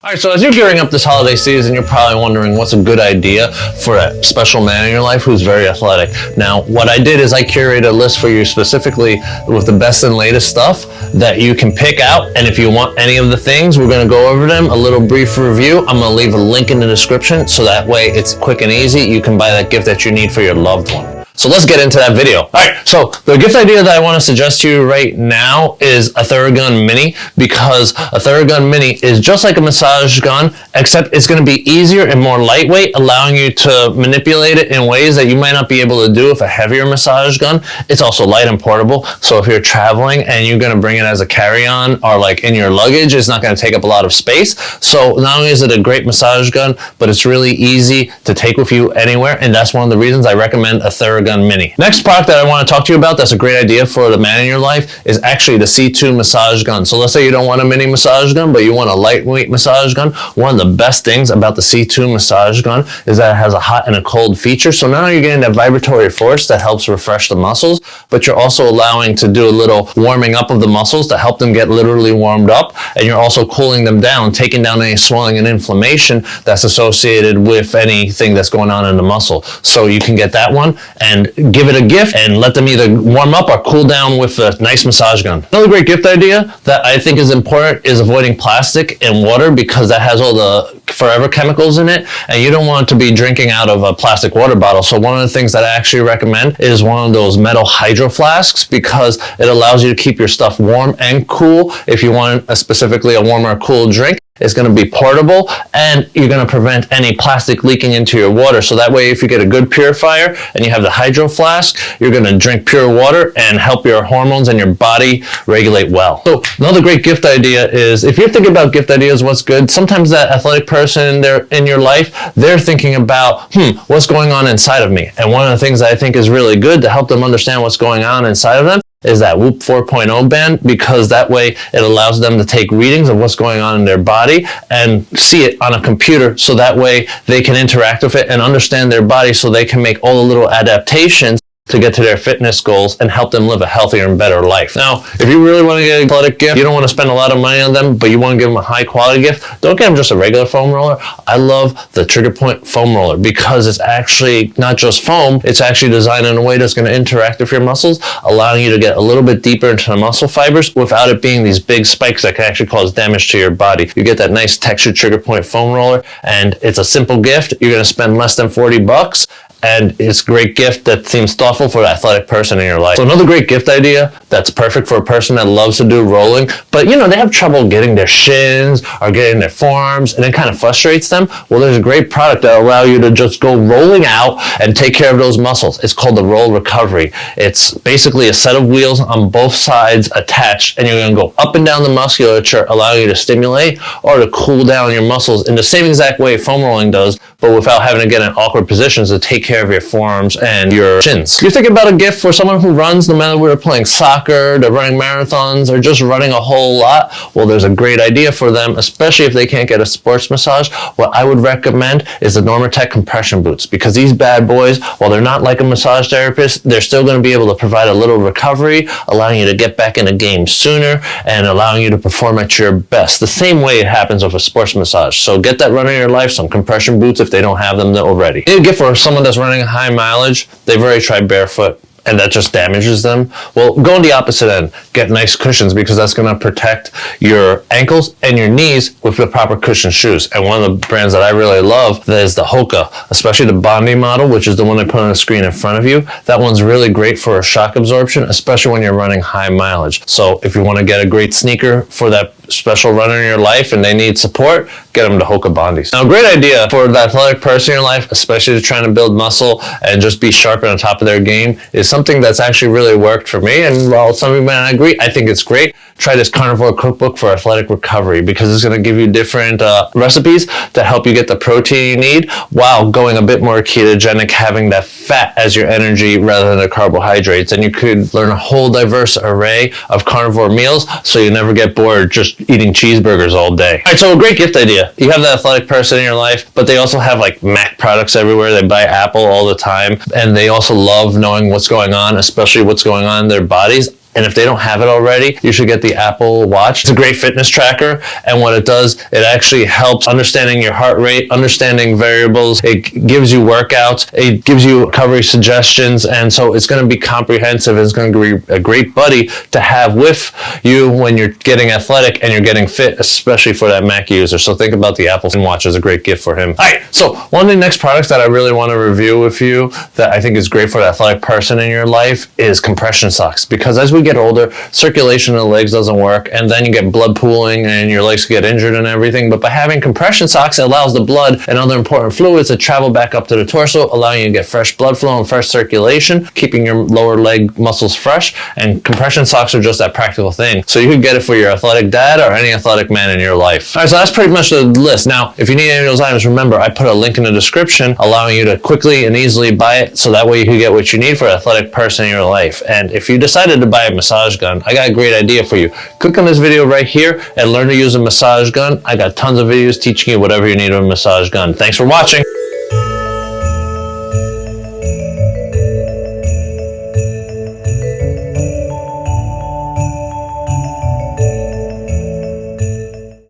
All right, so as you're gearing up this holiday season, you're probably wondering what's a good idea for a special man in your life who's very athletic. Now, what I did is I curated a list for you specifically with the best and latest stuff that you can pick out. And if you want any of the things, we're gonna go over them, a little brief review. I'm gonna leave a link in the description so that way it's quick and easy. You can buy that gift that you need for your loved one. So let's get into that video. All right, so the gift idea that I want to suggest to you right now is a Theragun Mini, because a Theragun Mini is just like a massage gun, except it's going to be easier and more lightweight, allowing you to manipulate it in ways that you might not be able to do with a heavier massage gun. It's also light and portable, so if you're traveling and you're going to bring it as a carry-on or like in your luggage, it's not going to take up a lot of space. So not only is it a great massage gun, but it's really easy to take with you anywhere, and that's one of the reasons I recommend a Theragun Mini. Next product that I want to talk to you about that's a great idea for the man in your life is actually the C2 massage gun. So let's say you don't want a mini massage gun, but you want a lightweight massage gun. One of the best things about the C2 massage gun is that it has a hot and a cold feature. So not only are you getting that vibratory force that helps refresh the muscles, but you're also allowing to do a little warming up of the muscles to help them get literally warmed up. And you're also cooling them down, taking down any swelling and inflammation that's associated with anything that's going on in the muscle. So you can get that one and give it a gift and let them either warm up or cool down with a nice massage gun. Another great gift idea that I think is important is avoiding plastic and water, because that has all the forever chemicals in it, and you don't want to be drinking out of a plastic water bottle. So one of the things that I actually recommend is one of those metal hydro flasks, because it allows you to keep your stuff warm and cool. If you want specifically a warm or cool drink, it's going to be portable, and you're going to prevent any plastic leaking into your water. So that way, if you get a good purifier and you have the hydro flask, you're going to drink pure water and help your hormones and your body regulate well. So another great gift idea is, if you're thinking about gift ideas, what's good, sometimes that athletic person in your life, they're thinking about, what's going on inside of me? And one of the things that I think is really good to help them understand what's going on inside of them is that Whoop 4.0 band, because that way it allows them to take readings of what's going on in their body and see it on a computer, so that way they can interact with it and understand their body, so they can make all the little adaptations to get to their fitness goals and help them live a healthier and better life. Now, if you really want to get an athletic gift, you don't want to spend a lot of money on them, but you want to give them a high quality gift, don't get them just a regular foam roller. I love the Trigger Point foam roller, because it's actually not just foam, it's actually designed in a way that's going to interact with your muscles, allowing you to get a little bit deeper into the muscle fibers without it being these big spikes that can actually cause damage to your body. You get that nice textured Trigger Point foam roller, and it's a simple gift. You're going to spend less than $40, and it's a great gift that seems thoughtful for the athletic person in your life. So another great gift idea that's perfect for a person that loves to do rolling, but they have trouble getting their shins or getting their forearms, and it kind of frustrates them. Well, there's a great product that will allow you to just go rolling out and take care of those muscles. It's called the Roll Recovery. It's basically a set of wheels on both sides attached, and you're going to go up and down the musculature, allowing you to stimulate or to cool down your muscles in the same exact way foam rolling does, but without having to get in awkward positions to take care of your forearms and your shins. You're thinking about a gift for someone who runs, no matter whether they're playing soccer, they're running marathons, or just running a whole lot. Well, there's a great idea for them, especially if they can't get a sports massage. What I would recommend is the Normatec compression boots, because these bad boys, while they're not like a massage therapist, they're still going to be able to provide a little recovery, allowing you to get back in the game sooner and allowing you to perform at your best, the same way it happens with a sports massage. So get that run in your life, some compression boots if they don't have them already. You need a gift for someone that's running high mileage. They've already tried barefoot, and that just damages them. Well, go on the opposite end. Get nice cushions, because that's going to protect your ankles and your knees with the proper cushion shoes. And one of the brands that I really love is the Hoka, especially the Bondi model, which is the one I put on the screen in front of you. That one's really great for shock absorption, especially when you're running high mileage. So if you want to get a great sneaker for that special runner in your life and they need support, get them to Hoka Bondis. Now, a great idea for the athletic person in your life, especially trying to build muscle and just be sharp and on top of their game, is something that's actually really worked for me. And while some of you may not agree, I think it's great. Try this Carnivore cookbook for athletic recovery, because it's going to give you different recipes to help you get the protein you need while going a bit more ketogenic, having that fat as your energy rather than the carbohydrates. And you could learn a whole diverse array of carnivore meals, so you never get bored just eating cheeseburgers all day. All right, so a great gift idea. You have the athletic person in your life, but they also have like Mac products everywhere. They buy Apple all the time, and they also love knowing what's going on, especially what's going on in their bodies. And if they don't have it already, you should get the Apple Watch. It's a great fitness tracker. And what it does, it actually helps understanding your heart rate, understanding variables. It gives you workouts. It gives you recovery suggestions. And so it's going to be comprehensive. It's going to be a great buddy to have with you when you're getting athletic and you're getting fit, especially for that Mac user. So think about the Apple Watch as a great gift for him. All right. So one of the next products that I really want to review with you that I think is great for the athletic person in your life is compression socks. Because as we get older, circulation in the legs doesn't work, and then you get blood pooling and your legs get injured and everything. But by having compression socks, it allows the blood and other important fluids to travel back up to the torso, allowing you to get fresh blood flow and fresh circulation, keeping your lower leg muscles fresh. And compression socks are just that practical thing. So you could get it for your athletic dad or any athletic man in your life. All right, so that's pretty much the list. Now, if you need any of those items, remember, I put a link in the description allowing you to quickly and easily buy it, so that way you can get what you need for an athletic person in your life. And if you decided to buy a massage gun, I got a great idea for you. Click on this video right here and learn to use a massage gun. I got tons of videos teaching you whatever you need with a massage gun. Thanks for watching.